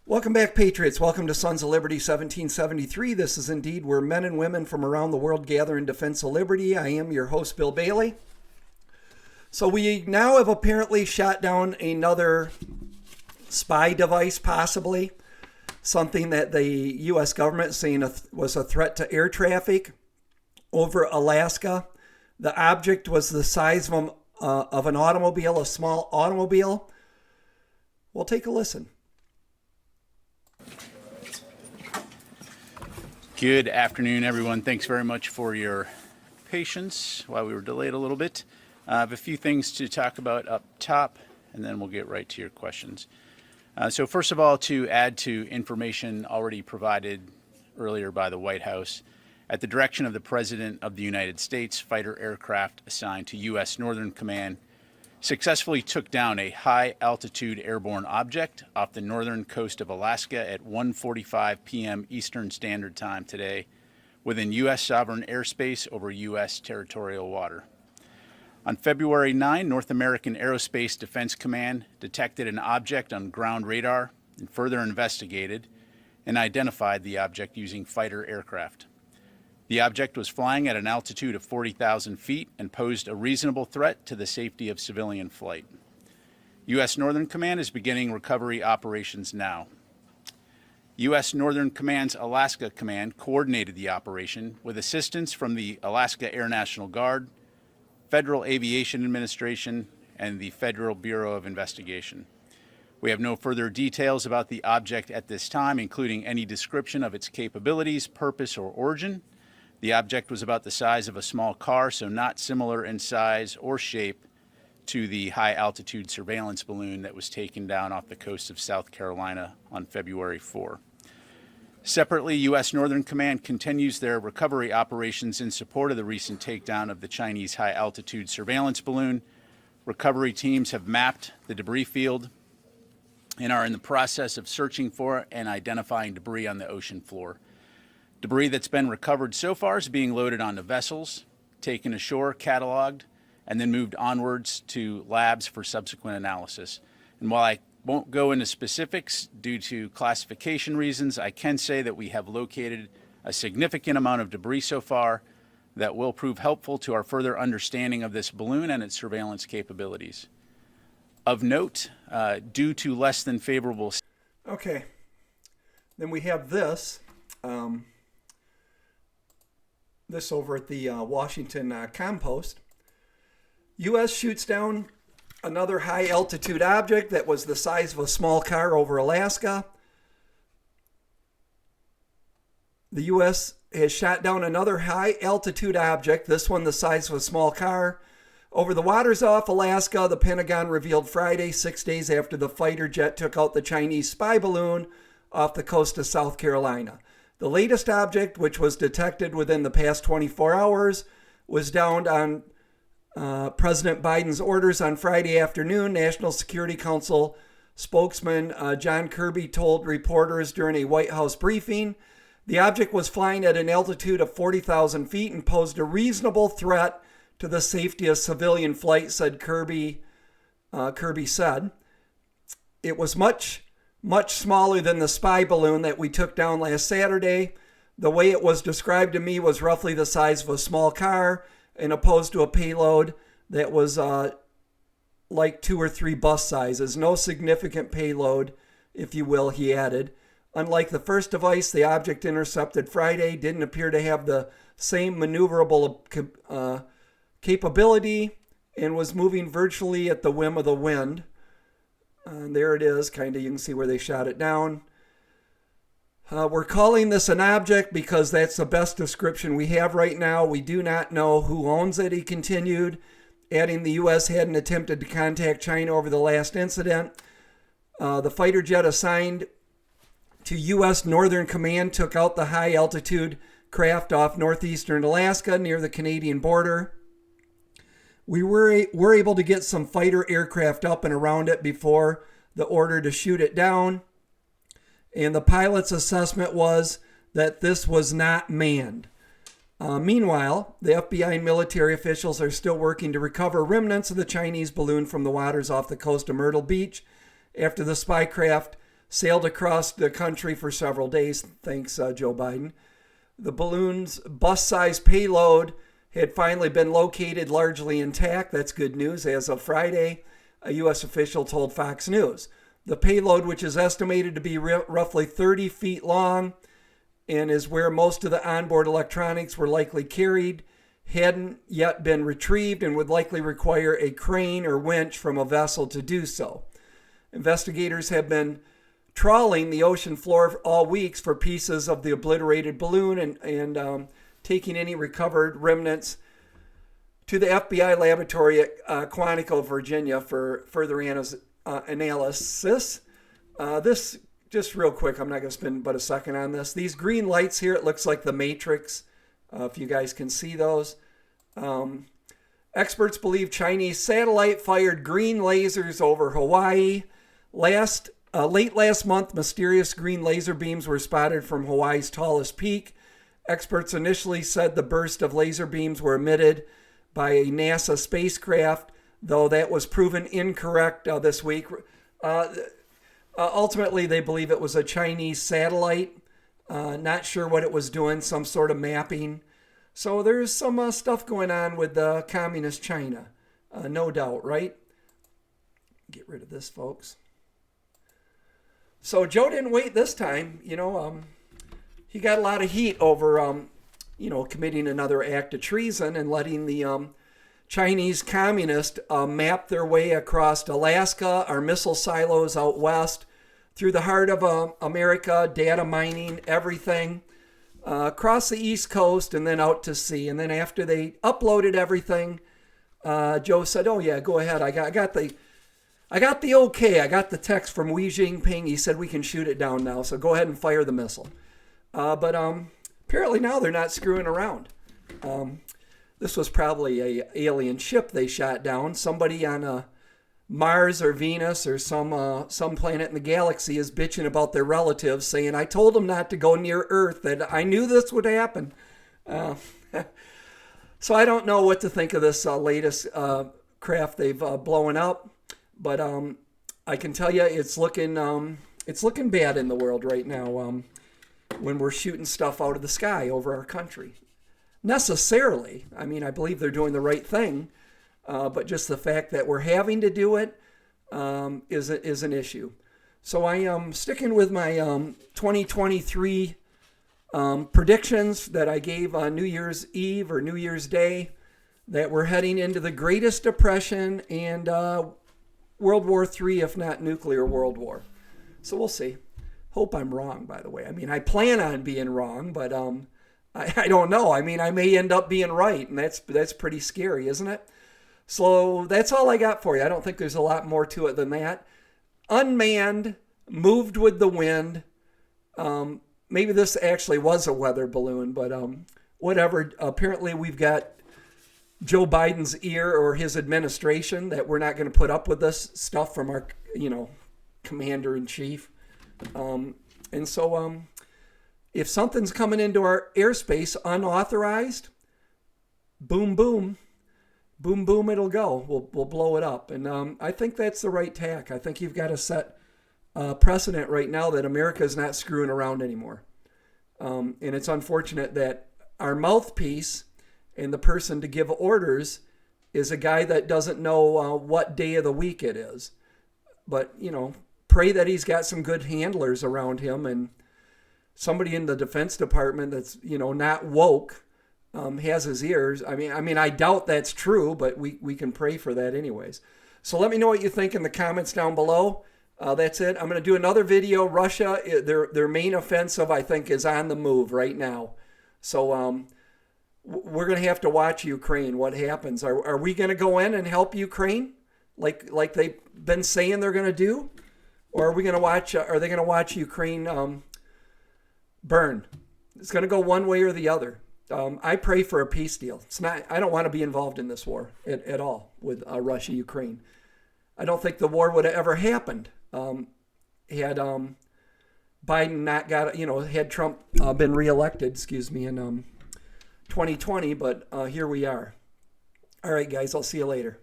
Welcome back, Patriots. Welcome to Sons of Liberty 1773. This is indeed where men and women from around the world gather in defense of liberty. I am your host, Bill Bailey. So we now have apparently shot down another spy device, possibly. Something that the U.S. government is saying was a threat to air traffic over Alaska. The object was the size of an automobile, a small automobile. We'll take a listen. Good afternoon, everyone. Thanks very much for your patience while we were delayed a little bit. I have a few things to talk about up top, and then we'll get right to your questions. So first of all, to add to information already provided earlier by the White House, at the direction of the President of the United States, fighter aircraft assigned to U.S. Northern Command successfully took down a high-altitude airborne object off the northern coast of Alaska at 1:45 p.m. Eastern Standard Time today within U.S. sovereign airspace over U.S. territorial water. On February 9, North American Aerospace Defense Command detected an object on ground radar and further investigated and identified the object using fighter aircraft. The object was flying at an altitude of 40,000 feet and posed a reasonable threat to the safety of civilian flight. U.S. Northern Command is beginning recovery operations now. U.S. Northern Command's Alaska Command coordinated the operation with assistance from the Alaska Air National Guard, Federal Aviation Administration, and the Federal Bureau of Investigation. We have no further details about the object at this time, including any description of its capabilities, purpose, or origin. The object was about the size of a small car, so not similar in size or shape to the high-altitude surveillance balloon that was taken down off the coast of South Carolina on February 4. Separately, U.S. Northern Command continues their recovery operations in support of the recent takedown of the Chinese high-altitude surveillance balloon. Recovery teams have mapped the debris field and are in the process of searching for and identifying debris on the ocean floor. Debris that's been recovered so far is being loaded onto vessels, taken ashore, cataloged, and then moved onwards to labs for subsequent analysis. And while I won't go into specifics due to classification reasons, I can say that we have located a significant amount of debris so far that will prove helpful to our further understanding of this balloon and its surveillance capabilities. Of note, due to less than favorable... Okay. Then we have this. This over at the Washington Compost. U.S. shoots down another high-altitude object that was the size of a small car over Alaska. The U.S. has shot down another high-altitude object, this one the size of a small car, over the waters off Alaska. The Pentagon revealed Friday, 6 days after the fighter jet took out the Chinese spy balloon off the coast of South Carolina. The latest object, which was detected within the past 24 hours, was downed on President Biden's orders on Friday afternoon. National Security Council spokesman John Kirby told reporters during a White House briefing the object was flying at an altitude of 40,000 feet and posed a reasonable threat to the safety of civilian flight, said Kirby. Kirby said it was much smaller than the spy balloon that we took down last Saturday. The way it was described to me was roughly the size of a small car and opposed to a payload that was like 2 or 3 bus sizes. No significant payload, if you will, he added. Unlike the first device, the object intercepted Friday didn't appear to have the same maneuverable capability and was moving virtually at the whim of the wind. And there it is, kind of, you can see where they shot it down. We're calling this an object because that's the best description we have right now. We do not know who owns it, he continued, adding the U.S. hadn't attempted to contact China over the last incident. The fighter jet assigned to U.S. Northern Command took out the high-altitude craft off northeastern Alaska near the Canadian border. We were able to get some fighter aircraft up and around it before the order to shoot it down. And the pilot's assessment was that this was not manned. Meanwhile, the FBI and military officials are still working to recover remnants of the Chinese balloon from the waters off the coast of Myrtle Beach after the spy craft sailed across the country for several days. Thanks, Joe Biden. The balloon's bus-sized payload had finally been located largely intact. That's good news. As of Friday, a U.S. official told Fox News. The payload, which is estimated to be roughly 30 feet long and is where most of the onboard electronics were likely carried, hadn't yet been retrieved and would likely require a crane or winch from a vessel to do so. Investigators have been trawling the ocean floor all weeks for pieces of the obliterated balloon and taking any recovered remnants to the FBI laboratory at Quantico, Virginia for further analysis. This, just real quick, I'm not going to spend but a second on this. These green lights here, it looks like the Matrix, if you guys can see those. Experts believe Chinese satellite fired green lasers over Hawaii. Late last month, mysterious green laser beams were spotted from Hawaii's tallest peak. Experts initially said the burst of laser beams were emitted by a NASA spacecraft, though that was proven incorrect this week. Ultimately, they believe it was a Chinese satellite. Not sure what it was doing, some sort of mapping. So there's some stuff going on with communist China, no doubt, right? Get rid of this, folks. So Joe didn't wait this time. He got a lot of heat over, committing another act of treason and letting the Chinese communists map their way across Alaska, our missile silos out west, through the heart of America, data mining, everything, across the East Coast and then out to sea. And then after they uploaded everything, Joe said, "Oh yeah, go ahead. I got the okay. I got the text from Xi Jinping. He said we can shoot it down now. So go ahead and fire the missile." But apparently now they're not screwing around. This was probably a alien ship they shot down. Somebody on Mars or Venus or some planet in the galaxy is bitching about their relatives, saying, "I told them not to go near Earth. That I knew this would happen." So I don't know what to think of this latest craft they've blown up. But I can tell you it's looking bad in the world right now when we're shooting stuff out of the sky over our country. Necessarily, I mean, I believe they're doing the right thing, but just the fact that we're having to do it is an issue. So I am sticking with my 2023 predictions that I gave on New Year's Eve or New Year's Day, that we're heading into the Greatest Depression and World War III, if not nuclear World War. So we'll see. Hope I'm wrong, by the way. I mean, I plan on being wrong, but I don't know. I mean, I may end up being right, and that's pretty scary, isn't it? So that's all I got for you. I don't think there's a lot more to it than that. Unmanned, moved with the wind. Maybe this actually was a weather balloon, but whatever. Apparently we've got Joe Biden's ear, or his administration, that we're not going to put up with this stuff from our, commander in chief. And so if something's coming into our airspace unauthorized, boom, boom, boom, boom, it'll go. We'll blow it up. And I think that's the right tack. I think you've got to set precedent right now that America is not screwing around anymore. And it's unfortunate that our mouthpiece and the person to give orders is a guy that doesn't know what day of the week it is. But, pray that he's got some good handlers around him, and somebody in the Defense Department that's, not woke has his ears. I mean, I doubt that's true, but we can pray for that anyways. So let me know what you think in the comments down below. That's it. I'm going to do another video. Russia, their main offensive, I think, is on the move right now. So we're going to have to watch Ukraine, what happens. Are we going to go in and help Ukraine like they've been saying they're going to do? Or are we going to watch? Are they going to watch Ukraine burn? It's going to go one way or the other. I pray for a peace deal. I don't want to be involved in this war at all with Russia, Ukraine. I don't think the war would have ever happened had Biden not got, had Trump been reelected, in 2020. But here we are. All right, guys, I'll see you later.